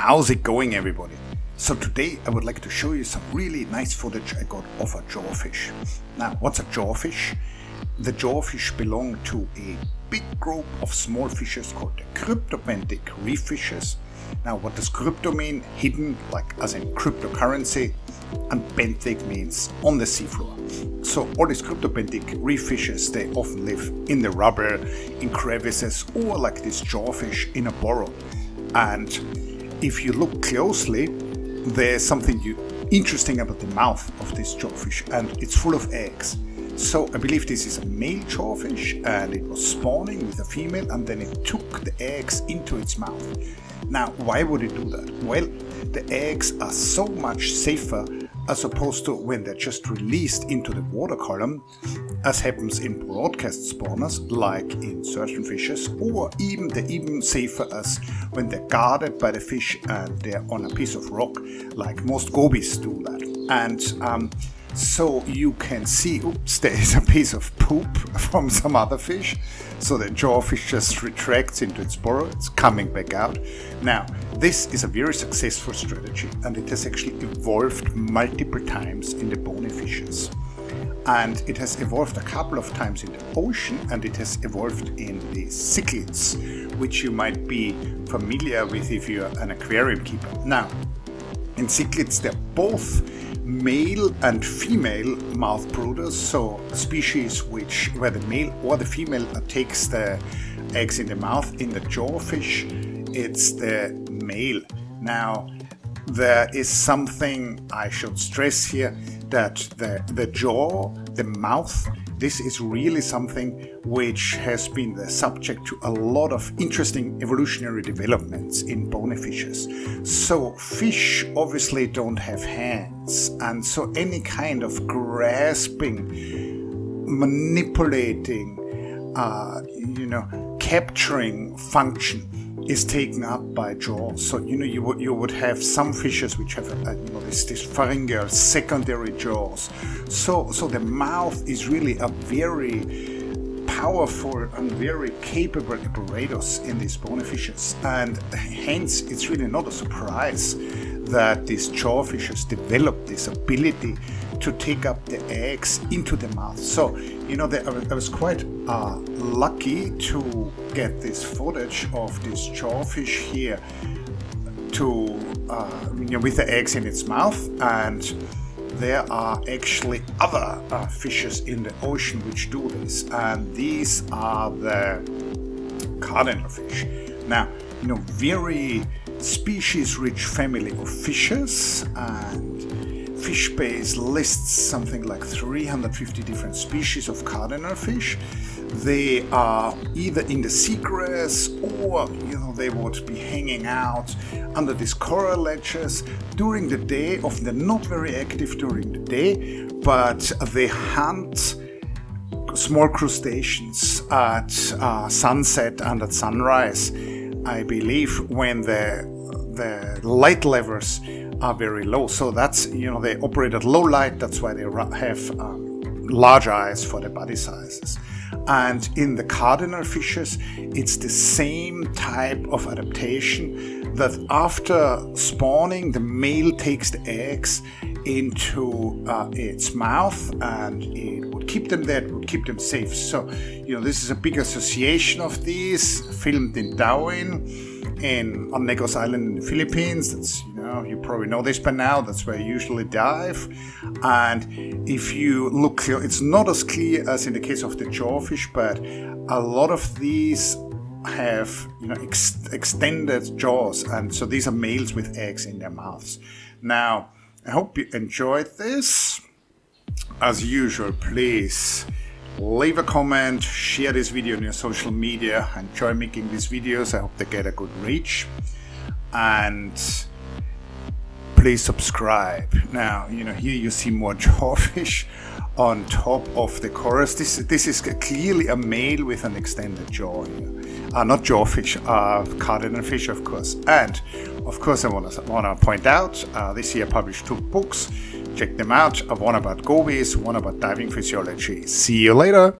How's it going, everybody? So today I would like to show you some really nice footage I got of a jawfish. Now, what's a jawfish? The jawfish belong to a big group of small fishes called the cryptobenthic reef fishes. Now, what does crypto mean? Hidden, like as in cryptocurrency, and benthic means on the seafloor. So all these cryptobenthic reef fishes, they often live in the rubble, in crevices, or like this jawfish in a burrow. And if you look closely, there's something interesting about the mouth of this jawfish, and it's full of eggs. So I believe this is a male jawfish, and it was spawning with a female, and then it took the eggs into its mouth. Now, why would it do that? Well, the eggs are so much safer as opposed to when they're just released into the water column, as happens in broadcast spawners like in certain fishes, or even safer as when they're guarded by the fish and they're on a piece of rock, like most gobies do that. And so you can see, oops, there is a piece of poop from some other fish. So the jawfish just retracts into its burrow, it's coming back out. Now, this is a very successful strategy, and it has actually evolved multiple times in the bony fishes. And it has evolved a couple of times in the ocean, and it has evolved in the cichlids, which you might be familiar with if you're an aquarium keeper. Now, in cichlids, they're both male and female mouthbrooders, so species where the male or the female takes the eggs in the mouth. In the jawfish, it's the male. Now, there is something I should stress here, that the jaw, the mouth, this is really something which has been the subject to a lot of interesting evolutionary developments in bony fishes. So fish obviously don't have hands, and so any kind of grasping, manipulating, capturing function is taken up by jaws. So you would have some fishes which have this pharyngeal secondary jaws. So the mouth is really a very powerful and very capable apparatus in these bony fishes, and hence it's really not a surprise that these jawfishes develop this ability to take up the eggs into the mouth. So I was quite lucky to get this footage of this jawfish here with the eggs in its mouth, and there are actually other fishes in the ocean which do this, and these are the Cardinalfish. Now, very species-rich family of fishes, and FishBase lists something like 350 different species of Cardinalfish. They are either in the seagrass, or they would be hanging out under these coral ledges during the day. Often they're not very active during the day, but they hunt small crustaceans at sunset and at sunrise, I believe, when the light levels are very low. So that's, they operate at low light, that's why they have large eyes for the body sizes. And in the Cardinalfishes, it's the same type of adaptation, that after spawning, the male takes the eggs into its mouth, and it would keep them there, it would keep them safe. So, this is a big association of these, filmed in Darwin, on Negros Island in the Philippines. That's, you probably know this by now, that's where I usually dive. And if you look clear, it's not as clear as in the case of the jawfish, but a lot of these have extended jaws, and so these are males with eggs in their mouths. Now, I hope you enjoyed this. As usual, please leave a comment, share this video on your social media. I enjoy making these videos, I hope they get a good reach, and please subscribe. Now, here you see more jawfish on top of the chorus. This is clearly a male with an extended jaw here. Not jawfish, Cardinalfish, of course. And of course, I want to point out, this year I published 2 books. Check them out. One about gobies, one about diving physiology. See you later.